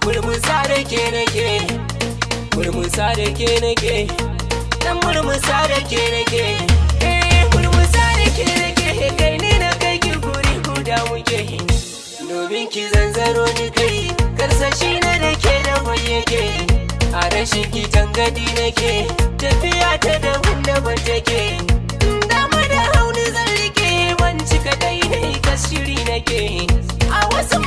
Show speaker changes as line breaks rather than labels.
Murmusa da ke nake, murmusa da ke nake, dan murmusa da ke nake, murmusa da ke nake, kai ni na kai ki guri guda muke, domin ki zanzaro ni kai, karsashi na da ke da bayyake, a rashin ki tangadi nake, tafiya ta daban daban take, dama da hauni zan rike, ban cika dai ne kashiri nake, a wasu